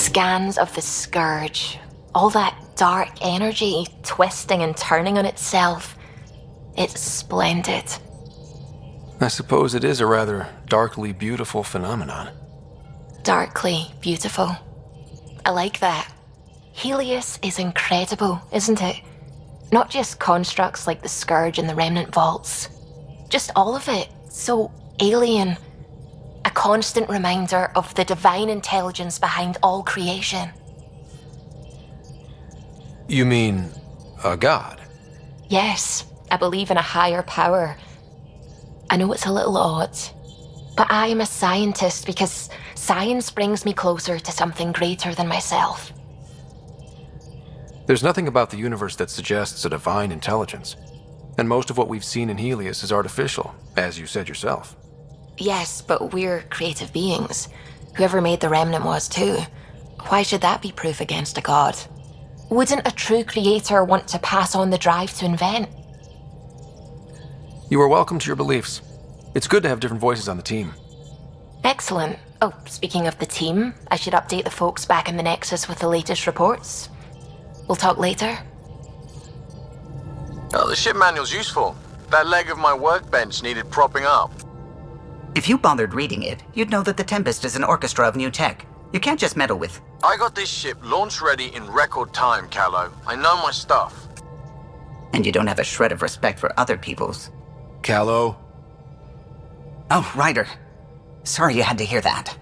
scans of the Scourge, all that dark energy twisting and turning on itself. It's splendid. I suppose it is a rather darkly beautiful phenomenon. Darkly beautiful. I like that. Helios is incredible, isn't it? Not just constructs like the Scourge and the Remnant Vaults. Just all of it. So alien. A constant reminder of the divine intelligence behind all creation. You mean a god? Yes, I believe in a higher power. I know it's a little odd, but I am a scientist because science brings me closer to something greater than myself. There's nothing about the universe that suggests a divine intelligence. And most of what we've seen in Helios is artificial, as you said yourself. Yes, but we're creative beings. Whoever made the Remnant was too. Why should that be proof against a god? Wouldn't a true creator want to pass on the drive to invent? You are welcome to your beliefs. It's good to have different voices on the team. Excellent. Oh, speaking of the team, I should update the folks back in the Nexus with the latest reports. We'll talk later. Oh, the ship manual's useful. That leg of my workbench needed propping up. If you bothered reading it, you'd know that the Tempest is an orchestra of new tech. You can't just meddle with... I got this ship launch ready in record time, Callow. I know my stuff. And you don't have a shred of respect for other people's. Callow? Oh, Ryder. Sorry you had to hear that.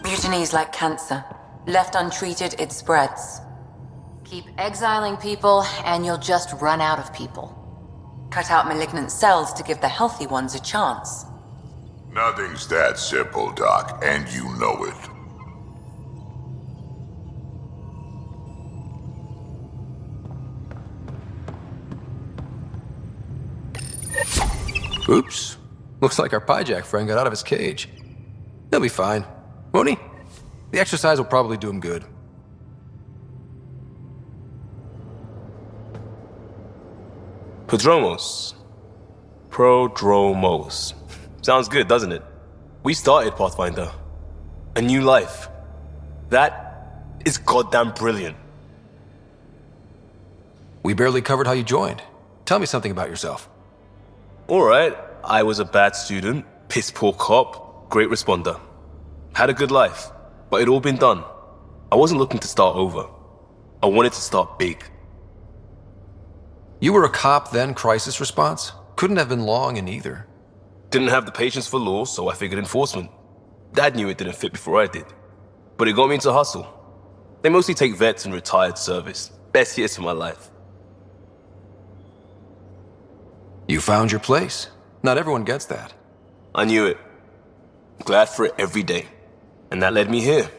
Mutiny's like cancer. Left untreated, it spreads. Keep exiling people, and you'll just run out of people. Cut out malignant cells to give the healthy ones a chance. Nothing's that simple, Doc, and you know it. Oops. Looks like our Pyjack friend got out of his cage. He'll be fine. Won't he? The exercise will probably do him good. Prodromos. Sounds good, doesn't it? We started Pathfinder. A new life. That is goddamn brilliant. We barely covered how you joined. Tell me something about yourself. Alright, I was a bad student, piss poor cop, great responder. Had a good life, but it'd all been done. I wasn't looking to start over. I wanted to start big. You were a cop, then crisis response? Couldn't have been long in either. Didn't have the patience for law, so I figured enforcement. Dad knew it didn't fit before I did. But it got me into hustle. They mostly take vets and retired service. Best years of my life. You found your place. Not everyone gets that. I knew it. Glad for it every day. And that led me here.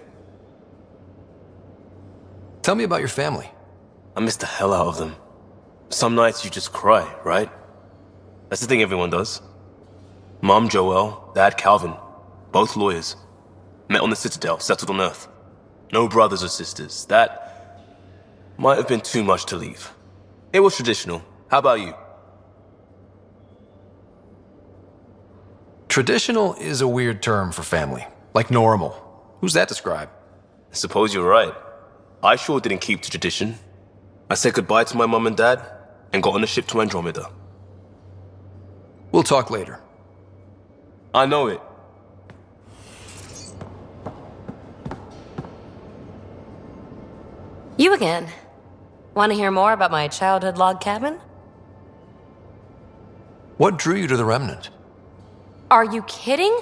Tell me about your family. I miss the hell out of them. Some nights you just cry, right? That's the thing everyone does. Mom Joelle, Dad Calvin, both lawyers. Met on the Citadel, settled on Earth. No brothers or sisters. That might have been too much to leave. It was traditional. How about you? Traditional is a weird term for family. Like normal. Who's that describe? I suppose you're right. I sure didn't keep to tradition. I said goodbye to my mom and dad, and got on a ship to Andromeda. We'll talk later. I know it. You again. Want to hear more about my childhood log cabin? What drew you to the Remnant? Are you kidding?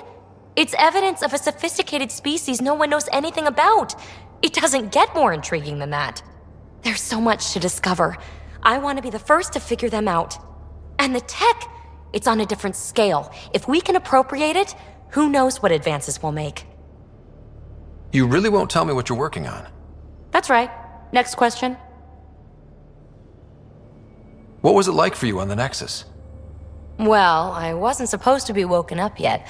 It's evidence of a sophisticated species no one knows anything about. It doesn't get more intriguing than that. There's so much to discover. I want to be the first to figure them out. And the tech, it's on a different scale. If we can appropriate it, who knows what advances we'll make. You really won't tell me what you're working on? That's right. Next question. What was it like for you on the Nexus? Well, I wasn't supposed to be woken up yet.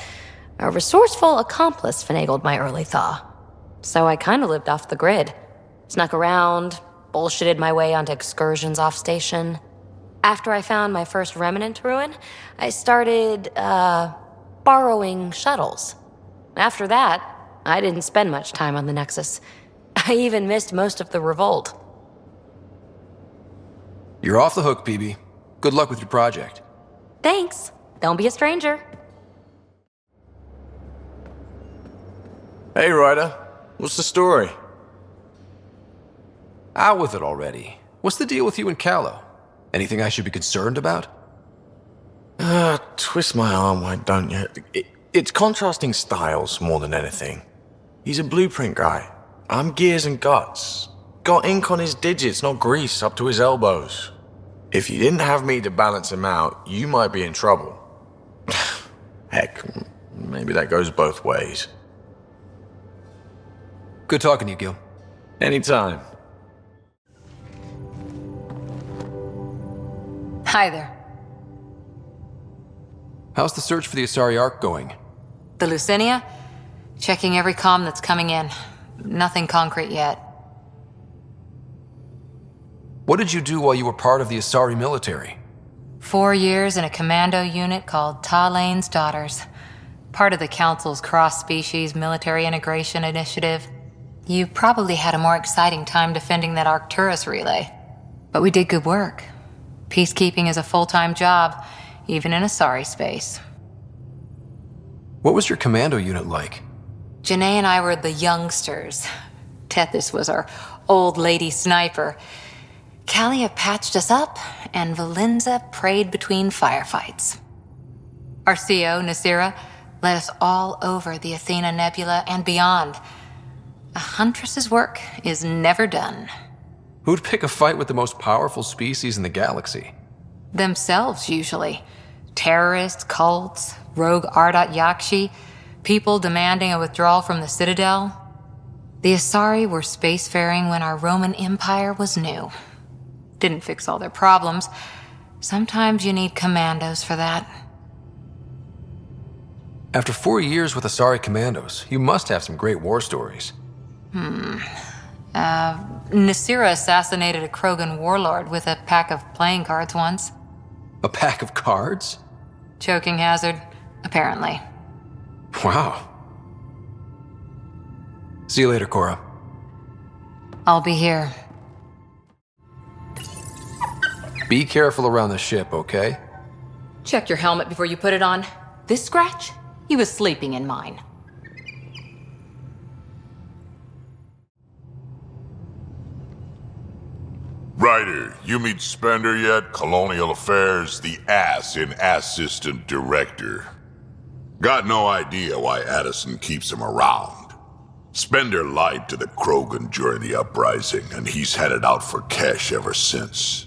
A resourceful accomplice finagled my early thaw. So I kind of lived off the grid. Snuck around, bullshitted my way onto excursions off station. After I found my first remnant ruin, I started, borrowing shuttles. After that, I didn't spend much time on the Nexus. I even missed most of the revolt. You're off the hook, PB. Good luck with your project. Thanks. Don't be a stranger. Hey, Ryder. What's the story? Out with it already. What's the deal with you and Callow? Anything I should be concerned about? Twist my arm, why don't you? It's contrasting styles more than anything. He's a blueprint guy. I'm gears and guts. Got ink on his digits, not grease up to his elbows. If you didn't have me to balance him out, you might be in trouble. Heck, maybe that goes both ways. Good talking to you, Gil. Anytime. Hi there. How's the search for the Asari Ark going? The Lucinia? Checking every comm that's coming in. Nothing concrete yet. What did you do while you were part of the Asari military? 4 years in a commando unit called Talane's Daughters. Part of the Council's cross-species military integration initiative. You probably had a more exciting time defending that Arcturus relay. But we did good work. Peacekeeping is a full-time job, even in Asari space. What was your commando unit like? Janae and I were the youngsters. Tethys was our old lady sniper. Kalia patched us up, and Valenza prayed between firefights. Our CO, Nasira, led us all over the Athena Nebula and beyond. A huntress's work is never done. Who'd pick a fight with the most powerful species in the galaxy? Themselves, usually. Terrorists, cults, rogue Ardat Yakshi, people demanding a withdrawal from the Citadel. The Asari were spacefaring when our Roman Empire was new. Didn't fix all their problems. Sometimes you need commandos for that. After 4 years with Asari commandos, you must have some great war stories. Nasira assassinated a Krogan warlord with a pack of playing cards once. A pack of cards? Choking hazard, apparently. Wow. See you later, Cora. I'll be here. Be careful around the ship, okay? Check your helmet before you put it on. This scratch? He was sleeping in mine. Ryder, you meet Spender yet? Colonial Affairs, the ass in Assistant Director. Got no idea why Addison keeps him around. Spender lied to the Krogan during the uprising, and he's headed out for cash ever since.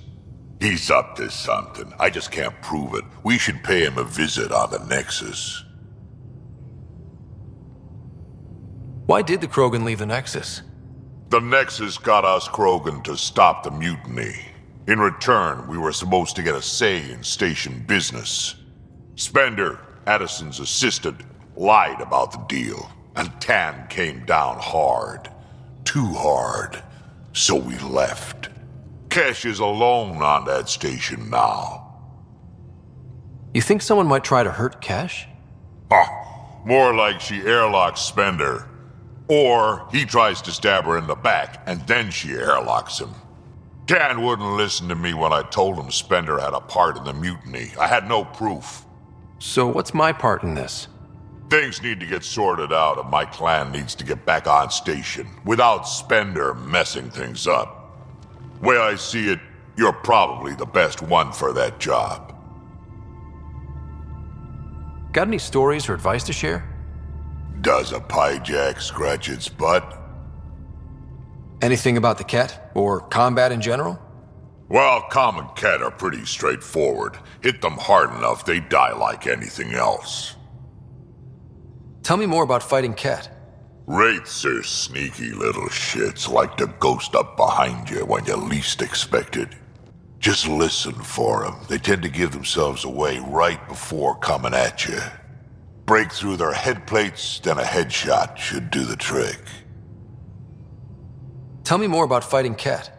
He's up to something. I just can't prove it. We should pay him a visit on the Nexus. Why did the Krogan leave the Nexus? The Nexus got us Krogan to stop the mutiny. In return, we were supposed to get a say in station business. Spender, Addison's assistant, lied about the deal, and Tan came down hard. Too hard. So we left. Kesh is alone on that station now. You think someone might try to hurt Kesh? More like she airlocks Spender. Or he tries to stab her in the back, and then she airlocks him. Tan wouldn't listen to me when I told him Spender had a part in the mutiny. I had no proof. So what's my part in this? Things need to get sorted out, and my clan needs to get back on station, without Spender messing things up. Way I see it, you're probably the best one for that job. Got any stories or advice to share? Does a pyjak scratch its butt? Anything about the Ket, or combat in general? Well, common Ket are pretty straightforward. Hit them hard enough, they die like anything else. Tell me more about fighting Ket. Wraiths are sneaky little shits, like to ghost up behind you when you least expect it. Just listen for them. They tend to give themselves away right before coming at you. Break through their head plates, then a headshot should do the trick. Tell me more about fighting Ket.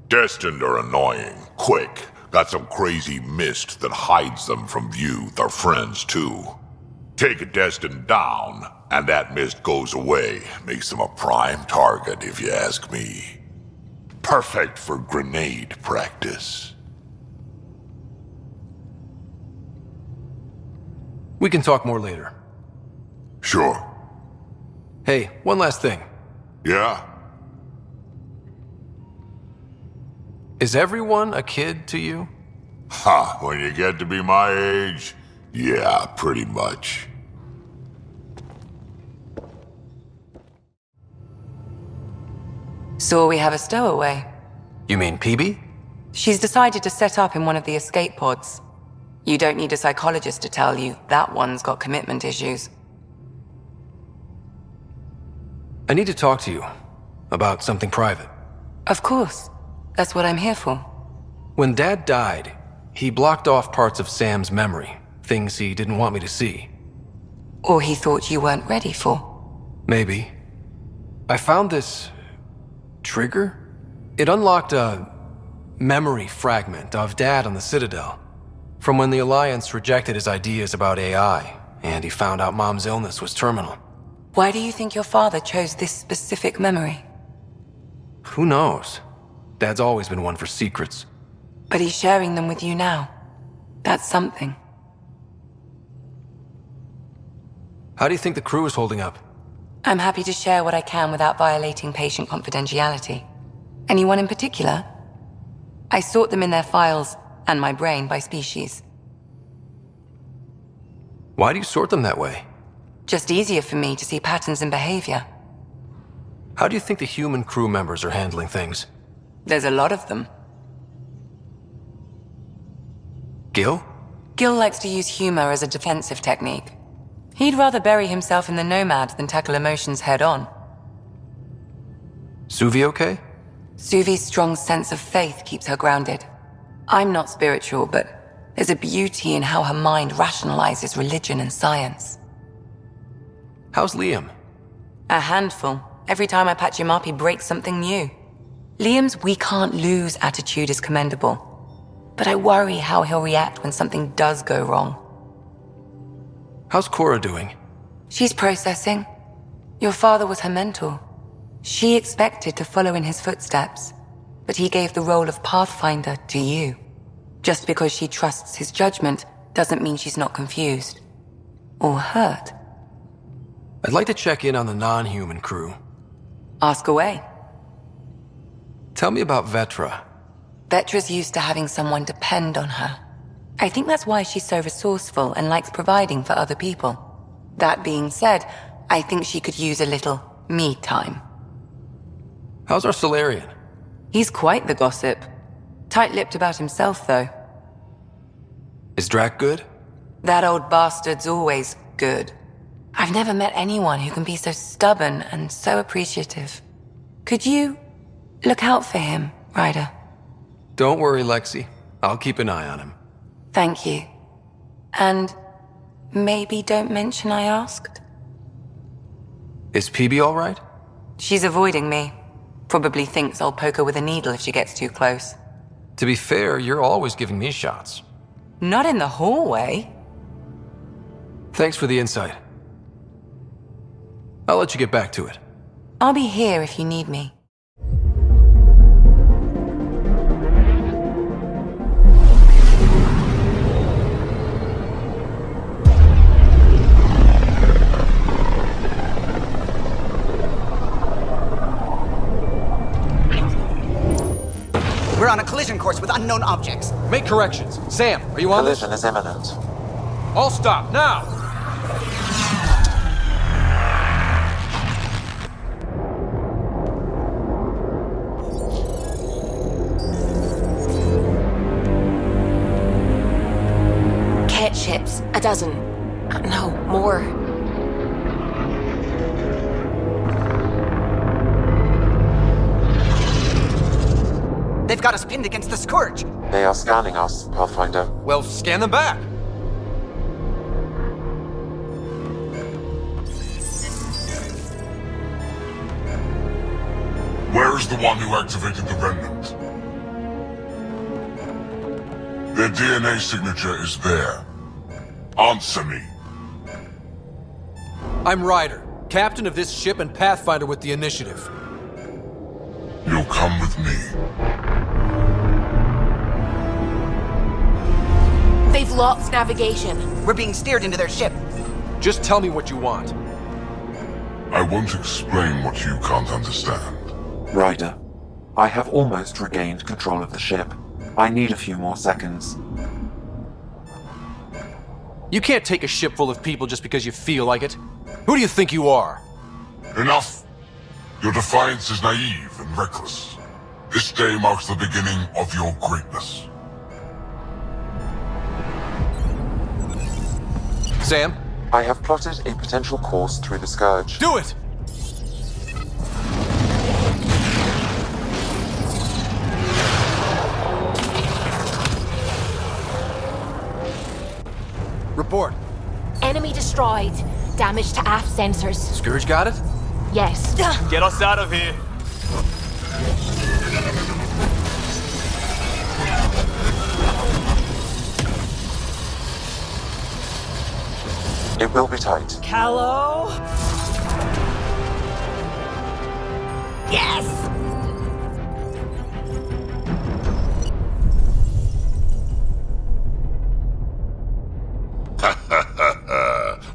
Destined are annoying, quick. Got some crazy mist that hides them from view, their friends too. Take a Destin down, and that mist goes away. Makes them a prime target, if you ask me. Perfect for grenade practice. We can talk more later. Sure. Hey, one last thing. Yeah? Is everyone a kid to you? Ha, when you get to be my age, yeah, pretty much. So we have a stowaway. You mean PB? She's decided to set up in one of the escape pods. You don't need a psychologist to tell you that one's got commitment issues. I need to talk to you about something private. Of course. That's what I'm here for. When Dad died, he blocked off parts of Sam's memory, things he didn't want me to see. Or he thought you weren't ready for. Maybe. I found this trigger. It unlocked a memory fragment of Dad on the Citadel, from when the Alliance rejected his ideas about AI, and he found out Mom's illness was terminal. Why do you think your father chose this specific memory? Who knows? Dad's always been one for secrets. But he's sharing them with you now. That's something. How do you think the crew is holding up? I'm happy to share what I can without violating patient confidentiality. Anyone in particular? I sort them in their files and my brain by species. Why do you sort them that way? Just easier for me to see patterns in behavior. How do you think the human crew members are handling things? There's a lot of them. Gil? Gil likes to use humor as a defensive technique. He'd rather bury himself in the Nomad than tackle emotions head-on. Suvi okay? Suvi's strong sense of faith keeps her grounded. I'm not spiritual, but there's a beauty in how her mind rationalizes religion and science. How's Liam? A handful. Every time I patch him up, he breaks something new. Liam's "we can't lose" attitude is commendable. But I worry how he'll react when something does go wrong. How's Cora doing? She's processing. Your father was her mentor. She expected to follow in his footsteps, but he gave the role of Pathfinder to you. Just because she trusts his judgment doesn't mean she's not confused. Or hurt. I'd like to check in on the non-human crew. Ask away. Tell me about Vetra. Vetra's used to having someone depend on her. I think that's why she's so resourceful and likes providing for other people. That being said, I think she could use a little me time. How's our Solarian? He's quite the gossip. Tight-lipped about himself, though. Is Drac good? That old bastard's always good. I've never met anyone who can be so stubborn and so appreciative. Could you look out for him, Ryder? Don't worry, Lexi. I'll keep an eye on him. Thank you. And maybe don't mention I asked? Is PB all right? She's avoiding me. Probably thinks I'll poke her with a needle if she gets too close. To be fair, you're always giving me shots. Not in the hallway. Thanks for the insight. I'll let you get back to it. I'll be here if you need me. We're on a collision course with unknown objects. Make corrections. Sam, are you on this? Collision is imminent. All stop, now! Cat ships, a dozen. No, more. They've got us pinned against the Scourge. They are scanning us, Pathfinder. Well, scan them back. Where is the one who activated the remnant? Their DNA signature is there. Answer me. I'm Ryder, captain of this ship and pathfinder with the initiative. You'll come with me. They've locked navigation. We're being steered into their ship. Just tell me what you want. I won't explain what you can't understand. Ryder, I have almost regained control of the ship. I need a few more seconds. You can't take a ship full of people just because you feel like it. Who do you think you are? Enough! Your defiance is naive and reckless. This day marks the beginning of your greatness. Sam? I have plotted a potential course through the Scourge. Do it! Report. Enemy destroyed. Damage to aft sensors. Scourge got it? Yes. Get us out of here. It will be tight. Callow? Yes!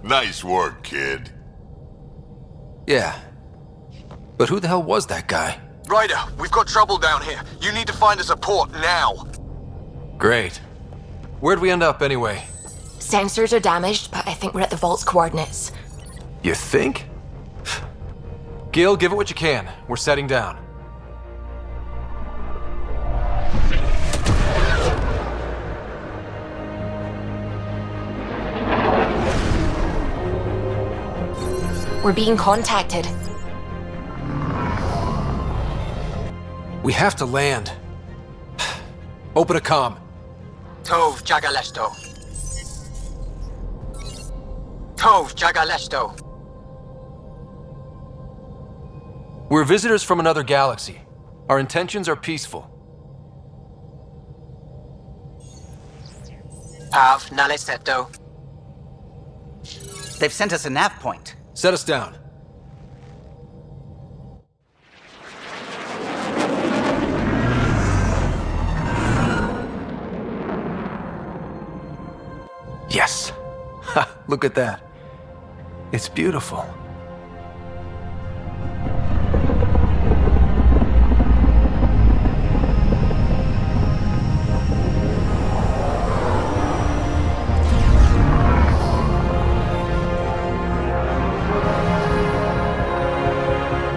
Nice work, kid. Yeah. But who the hell was that guy? Ryder, we've got trouble down here. You need to find us a port now. Great. Where'd we end up anyway? Sensors are damaged, but I think we're at the vault's coordinates. You think? Gil, give it what you can. We're setting down. We're being contacted. We have to land. Open a comm. Tov Jagalesto. Tov Jagalesto. We're visitors from another galaxy. Our intentions are peaceful. Av Naleseto. They've sent us a nav point. Set us down. Yes. Ha, look at that. It's beautiful.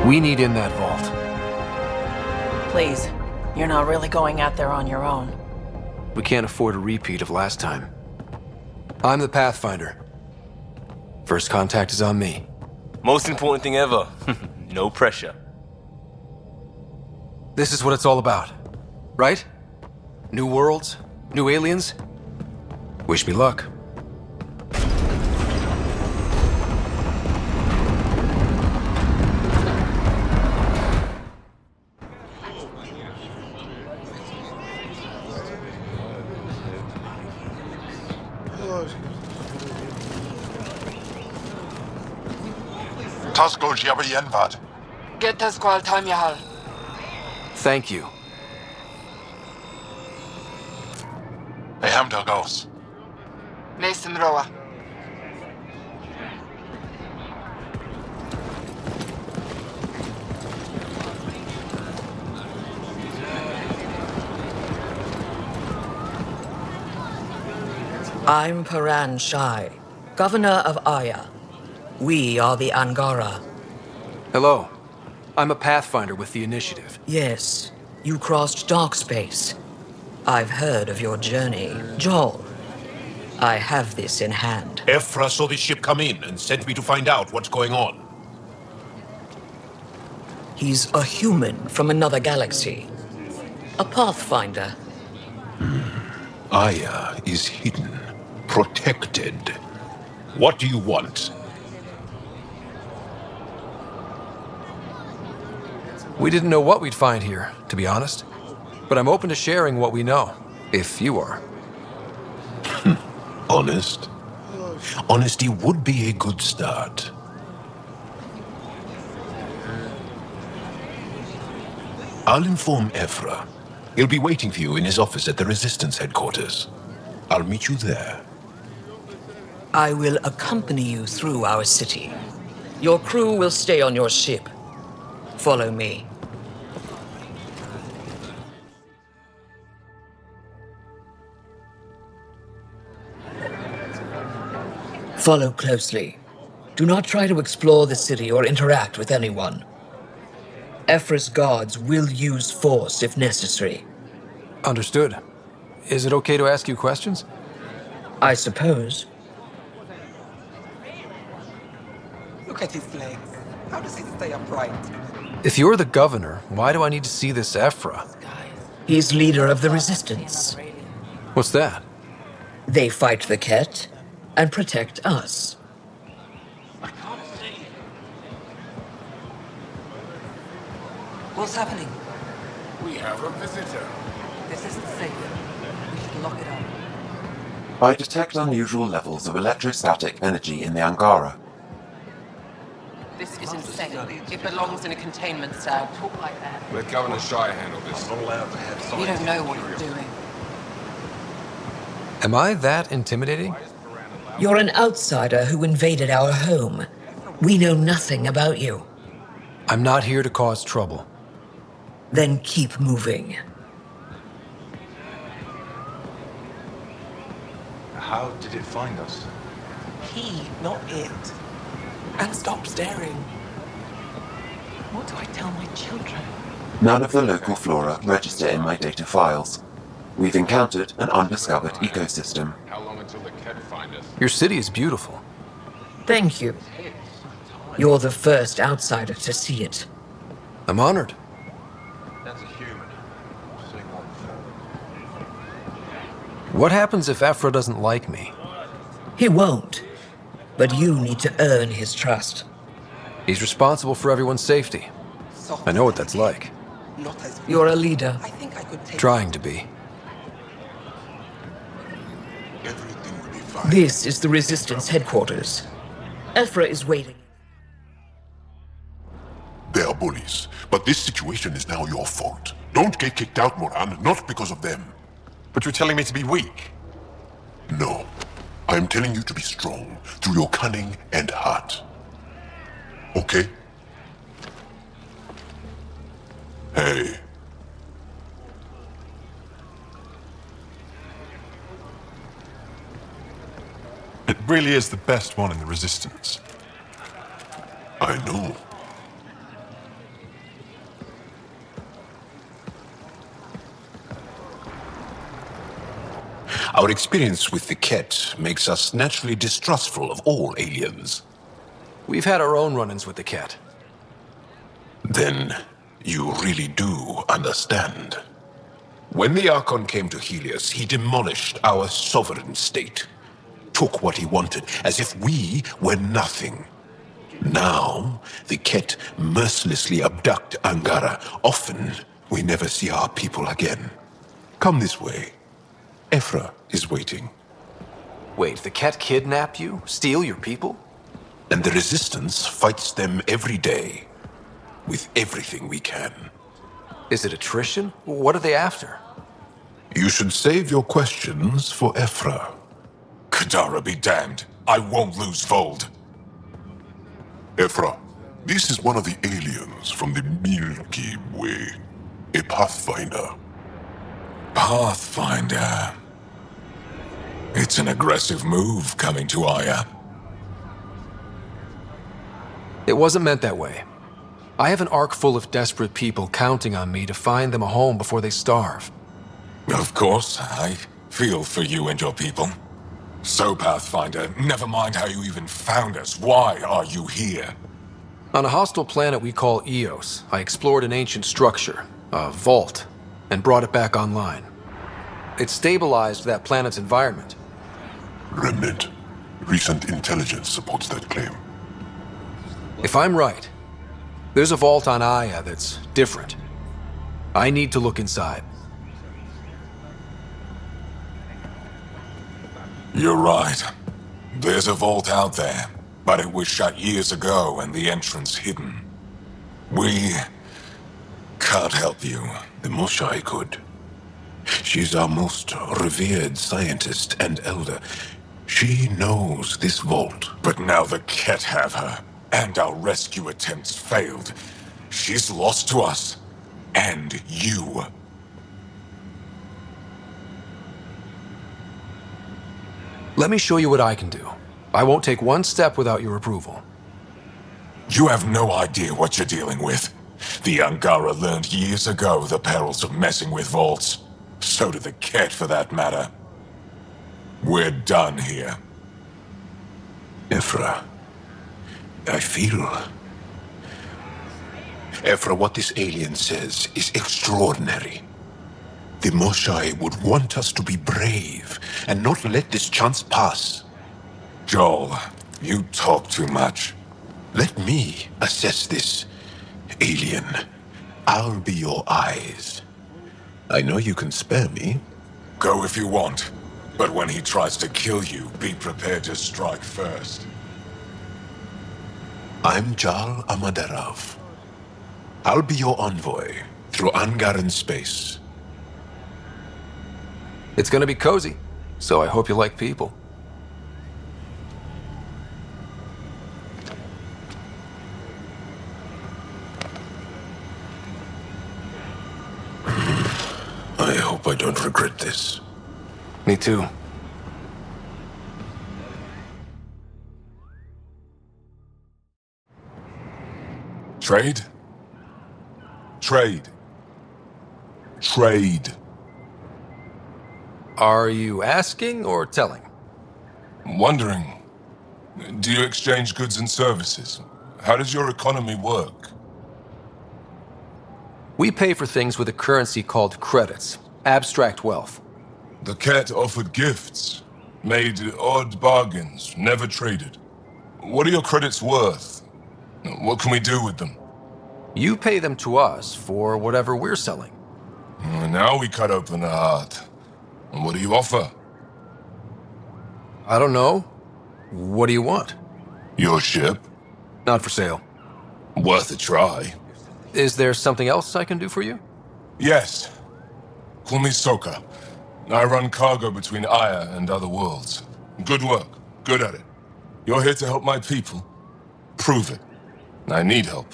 We need in that vault. Please, you're not really going out there on your own. We can't afford a repeat of last time. I'm the Pathfinder. First contact is on me. Most important thing ever. No pressure. This is what it's all about, right? New worlds, new aliens. Wish me luck. Taskol Jabba Yenvad. Get us Squal Tamyahal. Thank you. I am Dalgos. Nasim Roa. I'm Paran Shai, Governor of Aya. We are the Angara. Hello. I'm a Pathfinder with the initiative. Yes, you crossed dark space. I've heard of your journey, Joel. I have this in hand. Ephra saw the ship come in and sent me to find out what's going on. He's a human from another galaxy. A Pathfinder. Aya is hidden, protected. What do you want? We didn't know what we'd find here, to be honest. But I'm open to sharing what we know, if you are. Honest? Honesty would be a good start. I'll inform Ephra. He'll be waiting for you in his office at the Resistance headquarters. I'll meet you there. I will accompany you through our city. Your crew will stay on your ship. Follow me. Follow closely. Do not try to explore the city or interact with anyone. Ephra's guards will use force if necessary. Understood. Is it okay to ask you questions? I suppose. Look at his legs. How does he stay upright? If you're the governor, why do I need to see this Ephra? He's leader of the Resistance. What's that? They fight the Ket and protect us. What's happening? We have a visitor. This isn't safe. We should lock it up. I detect unusual levels of electrostatic energy in the Angara. This is insane. It belongs in a containment cell. Talk like that. Let Governor Shire handle this. I'm not allowed to have You don't know what you're doing. Am I that intimidating? You're an outsider who invaded our home. We know nothing about you. I'm not here to cause trouble. Then keep moving. How did it find us? He, not it. And stop staring. What do I tell my children? None of the local flora register in my data files. We've encountered an undiscovered ecosystem. How long until the Ket find us? Your city is beautiful. Thank you. You're the first outsider to see it. I'm honored. That's a human. Saying one thing. What happens if Ephra doesn't like me? He won't. But you need to earn his trust. He's responsible for everyone's safety. I know what that's like. You're a leader. I think I could take Trying to be. Everything will be fine. This is the Resistance headquarters. Ephra is waiting. They are bullies, but this situation is now your fault. Don't get kicked out, Moran, not because of them. But you're telling me to be weak. No. I am telling you to be strong through your cunning and heart. Okay? Hey. It really is the best one in the Resistance. I know. Our experience with the Ket makes us naturally distrustful of all aliens. We've had our own run-ins with the Ket. Then you really do understand. When the Archon came to Helios, he demolished our sovereign state. Took what he wanted, as if we were nothing. Now, the Ket mercilessly abduct Angara. Often, we never see our people again. Come this way. Ephra is waiting. Wait, the Ket kidnap you? Steal your people? And the Resistance fights them every day. With everything we can. Is it attrition? What are they after? You should save your questions for Ephra. Kadara be damned. I won't lose Vold. Ephra, this is one of the aliens from the Milky Way. A Pathfinder. Pathfinder. It's an aggressive move coming to Aya. It wasn't meant that way. I have an ark full of desperate people counting on me to find them a home before they starve. Of course, I feel for you and your people. So, Pathfinder, never mind how you even found us. Why are you here? On a hostile planet we call Eos, I explored an ancient structure, a vault, and brought it back online. It stabilized that planet's environment. Remnant. Recent intelligence supports that claim. If I'm right, there's a vault on Aya that's different. I need to look inside. You're right. There's a vault out there, but it was shut years ago and the entrance hidden. We can't help you. The Moshai could. She's our most revered scientist and elder. She knows this vault. But now the Ket have her, and our rescue attempts failed. She's lost to us. And you. Let me show you what I can do. I won't take one step without your approval. You have no idea what you're dealing with. The Angara learned years ago the perils of messing with vaults. So did the Ket, for that matter. We're done here. Ephra, I feel... Ephra, what this alien says is extraordinary. The Moshai would want us to be brave and not let this chance pass. Joel, you talk too much. Let me assess this, alien. I'll be your eyes. I know you can spare me. Go if you want. But when he tries to kill you, be prepared to strike first. I'm Jal Amaderov. I'll be your envoy through Angaran space. It's gonna be cozy, so I hope you like people. I hope I don't regret this. Me too. Trade? Trade. Trade. Are you asking or telling? Wondering. Do you exchange goods and services? How does your economy work? We pay for things with a currency called credits, abstract wealth. The Ket offered gifts, made odd bargains, never traded. What are your credits worth? What can we do with them? You pay them to us for whatever we're selling. Now we cut open the heart. And what do you offer? I don't know. What do you want? Your ship? Not for sale. Worth a try. Is there something else I can do for you? Yes. Call me Soka. I run cargo between Aya and other worlds. Good work. Good at it. You're here to help my people. Prove it. I need help.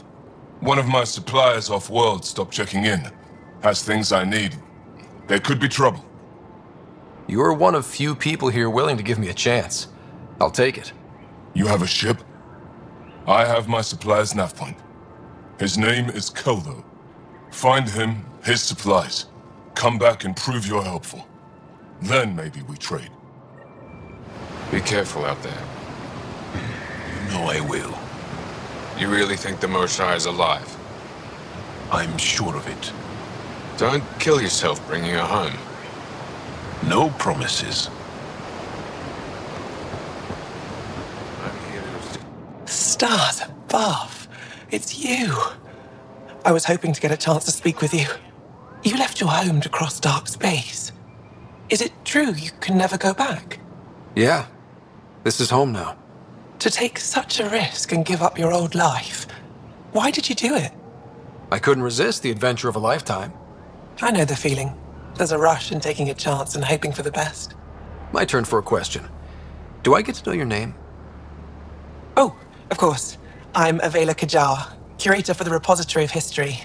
One of my suppliers off-world stopped checking in. Has things I need. There could be trouble. You're one of few people here willing to give me a chance. I'll take it. You have a ship? I have my supplier's nav point. His name is Koldo. Find him, his supplies. Come back and prove you're helpful. Then maybe we trade. Be careful out there. You know I will. You really think the Moshai is alive? I'm sure of it. Don't kill yourself bringing her home. No promises. Stars above. It's you. I was hoping to get a chance to speak with you. You left your home to cross dark space. Is it true you can never go back? Yeah. This is home now. To take such a risk and give up your old life, why did you do it? I couldn't resist the adventure of a lifetime. I know the feeling. There's a rush in taking a chance and hoping for the best. My turn for a question. Do I get to know your name? Oh, of course. I'm Avela Kajar, curator for the Repository of History.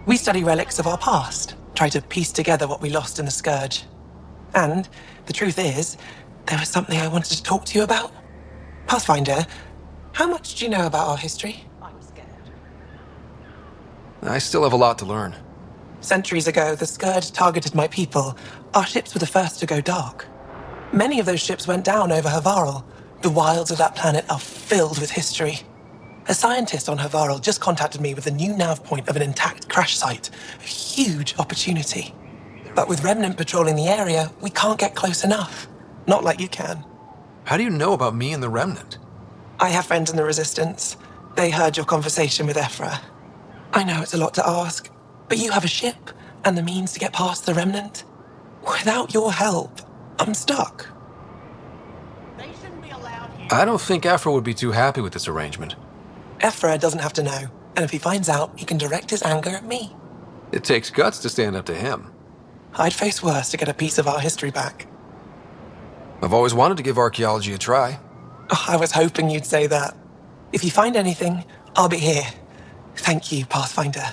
We study relics of our past, try to piece together what we lost in the Scourge. And the truth is, there was something I wanted to talk to you about. Pathfinder, how much do you know about our history? I still have a lot to learn. Centuries ago, the Scourge targeted my people. Our ships were the first to go dark. Many of those ships went down over Havarl. The wilds of that planet are filled with history. A scientist on Havarl just contacted me with a new nav point of an intact crash site. A huge opportunity. But with Remnant patrolling the area, we can't get close enough. Not like you can. How do you know about me and the Remnant? I have friends in the Resistance. They heard your conversation with Ephra. I know it's a lot to ask, but you have a ship and the means to get past the Remnant. Without your help, I'm stuck. I don't think Ephra would be too happy with this arrangement. Ephra doesn't have to know, and if he finds out, he can direct his anger at me. It takes guts to stand up to him. I'd face worse to get a piece of our history back. I've always wanted to give archaeology a try. Oh, I was hoping you'd say that. If you find anything, I'll be here. Thank you, Pathfinder.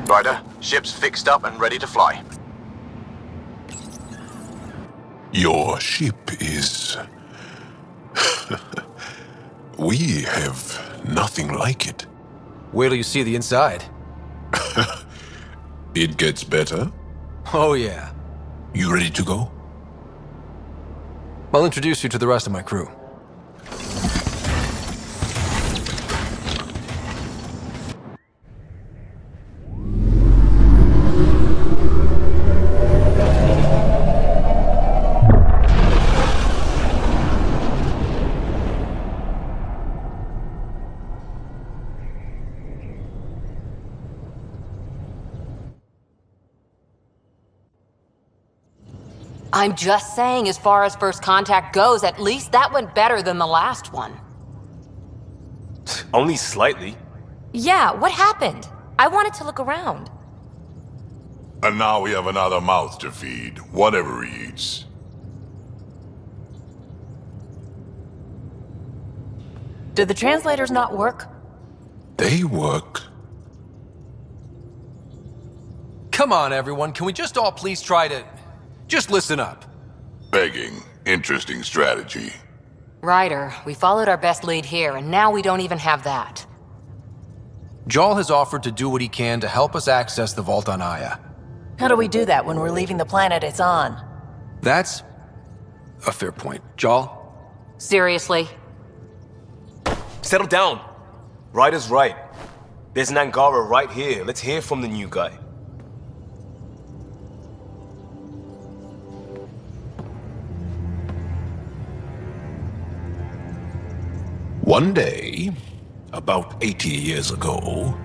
Ryder, ship's fixed up and ready to fly. Your ship is... We have nothing like it. Wait till you see the inside. It gets better? Oh yeah. You ready to go? I'll introduce you to the rest of my crew. I'm just saying, as far as first contact goes, at least that went better than the last one. Only slightly. Yeah, what happened? I wanted to look around. And now we have another mouth to feed, whatever he eats. Did the translators not work? They work. Come on, everyone. Can we just all please try to... just listen up. Begging. Interesting strategy. Ryder, we followed our best lead here, and now we don't even have that. Jarl has offered to do what he can to help us access the vault on Aya. How do we do that when we're leaving the planet it's on? That's a fair point. Jarl? Seriously? Settle down. Ryder's right. There's an Angara right here. Let's hear from the new guy. One day, about 80 years ago,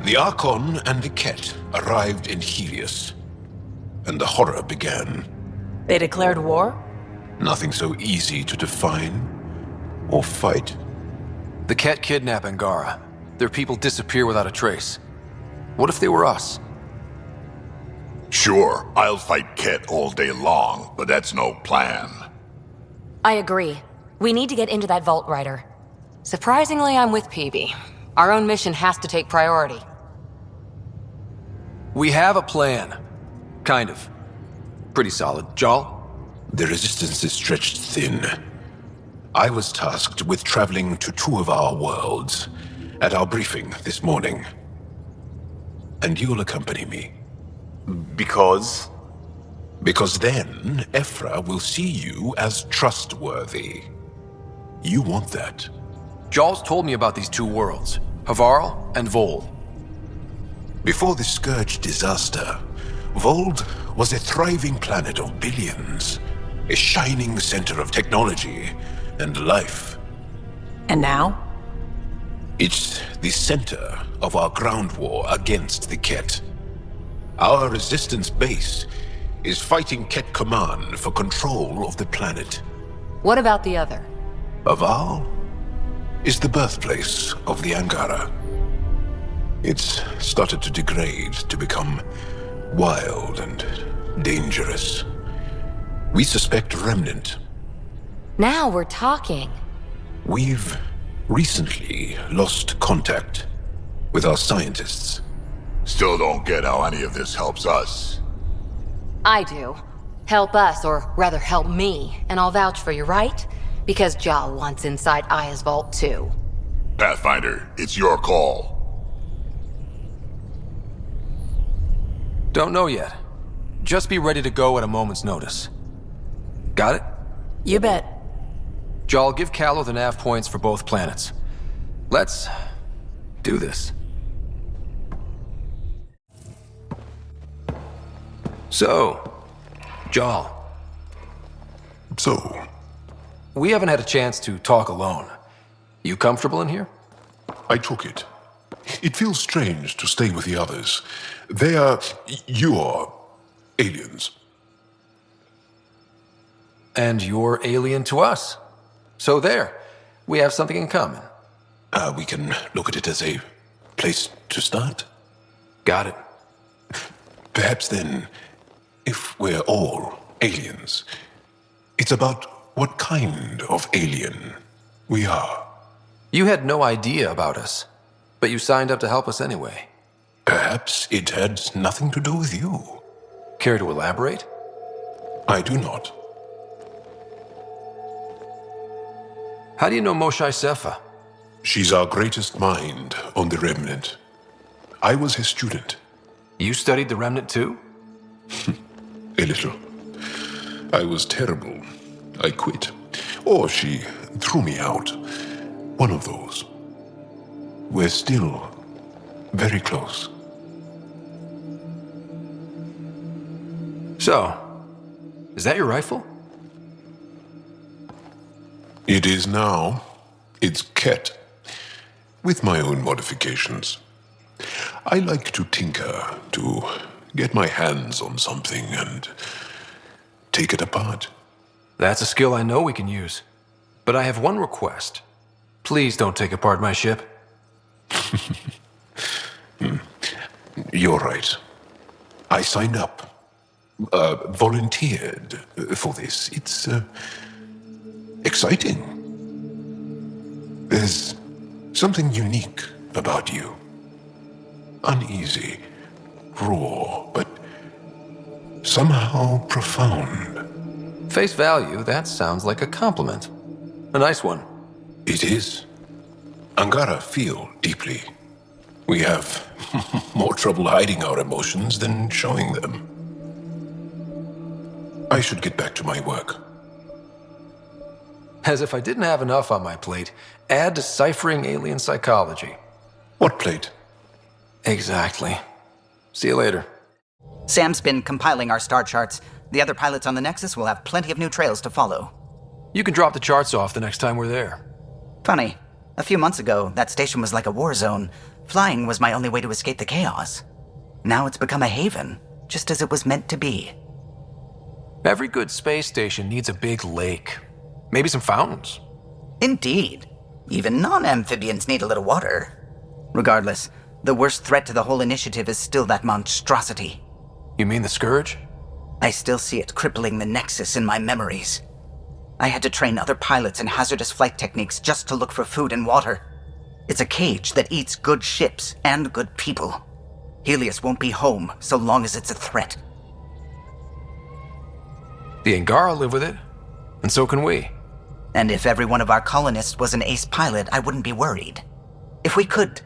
the Archon and the Ket arrived in Helios, and the horror began. They declared war? Nothing so easy to define or fight. The Ket kidnap Angara. Their people disappear without a trace. What if they were us? Sure, I'll fight Ket all day long, but that's no plan. I agree. We need to get into that vault, Ryder. Surprisingly, I'm with Peavy. Our own mission has to take priority. We have a plan. Kind of. Pretty solid. Jarl? The resistance is stretched thin. I was tasked with traveling to two of our worlds at our briefing this morning. And you'll accompany me. Because? Because then, Ephra will see you as trustworthy. You want that. Jarl's told me about these two worlds, Havarl and Vold. Before the Scourge disaster, Vold was a thriving planet of billions, a shining center of technology and life. And now? It's the center of our ground war against the Ket. Our resistance base is fighting Ket Command for control of the planet. What about the other? Havarl is the birthplace of the Angara. It's started to degrade, to become wild and dangerous. We suspect Remnant. Now we're talking. We've recently lost contact with our scientists. Still don't get how any of this helps us. I do. Help us, or rather help me, and I'll vouch for you, right? Because Jarl wants inside Aya's vault too. Pathfinder, it's your call. Don't know yet. Just be ready to go at a moment's notice. Got it? You bet. Jarl, give Callow the nav points for both planets. Let's do this. So, Jarl. So? We haven't had a chance to talk alone. You comfortable in here? I took it. It feels strange to stay with the others. You're aliens. And you're alien to us. So there. We have something in common. We can look at it as a place to start. Got it. Perhaps then, if we're all aliens, it's about what kind of alien we are. You had no idea about us, but you signed up to help us anyway. Perhaps it had nothing to do with you. Care to elaborate? I do not. How do you know Moshae Sefa? She's our greatest mind on the Remnant. I was his student. You studied the Remnant too? A little. I was terrible. I quit. Or she threw me out. One of those. We're still very close. So, is that your rifle? It is now. It's Ket. With my own modifications. I like to tinker, to get my hands on something and take it apart. That's a skill I know we can use. But I have one request. Please don't take apart my ship. You're right. I signed up. Volunteered for this. It's exciting. There's something unique about you. Uneasy, raw, but somehow profound. Face value, that sounds like a compliment. A nice one. It is. Angara feel deeply. We have more trouble hiding our emotions than showing them. I should get back to my work. As if I didn't have enough on my plate, add deciphering alien psychology. What plate? Exactly. See you later. Sam's been compiling our star charts. The other pilots on the Nexus will have plenty of new trails to follow. You can drop the charts off the next time we're there. Funny. A few months ago, that station was like a war zone. Flying was my only way to escape the chaos. Now it's become a haven, just as it was meant to be. Every good space station needs a big lake. Maybe some fountains. Indeed. Even non-amphibians need a little water. Regardless, the worst threat to the whole initiative is still that monstrosity. You mean the Scourge? I still see it crippling the Nexus in my memories. I had to train other pilots in hazardous flight techniques just to look for food and water. It's a cage that eats good ships and good people. Helios won't be home so long as it's a threat. The Angara live with it, and so can we. And if every one of our colonists was an ace pilot, I wouldn't be worried. If we could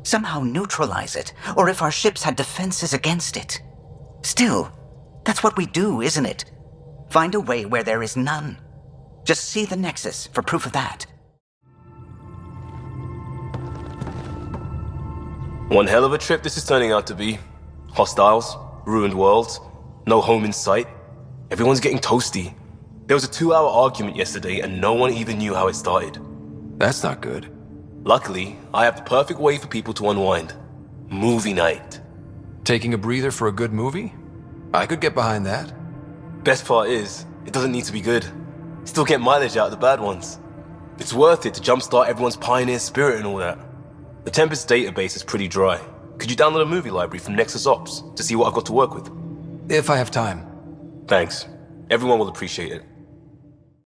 somehow neutralize it, or if our ships had defenses against it. Still, that's what we do, isn't it? Find a way where there is none. Just see the Nexus for proof of that. One hell of a trip this is turning out to be. Hostiles, ruined worlds, no home in sight. Everyone's getting toasty. There was a 2-hour argument yesterday and no one even knew how it started. That's not good. Luckily, I have the perfect way for people to unwind. Movie night. Taking a breather for a good movie? I could get behind that. Best part is, it doesn't need to be good. Still get mileage out of the bad ones. It's worth it to jumpstart everyone's pioneer spirit and all that. The Tempest database is pretty dry. Could you download a movie library from Nexus Ops to see what I've got to work with? If I have time. Thanks. Everyone will appreciate it.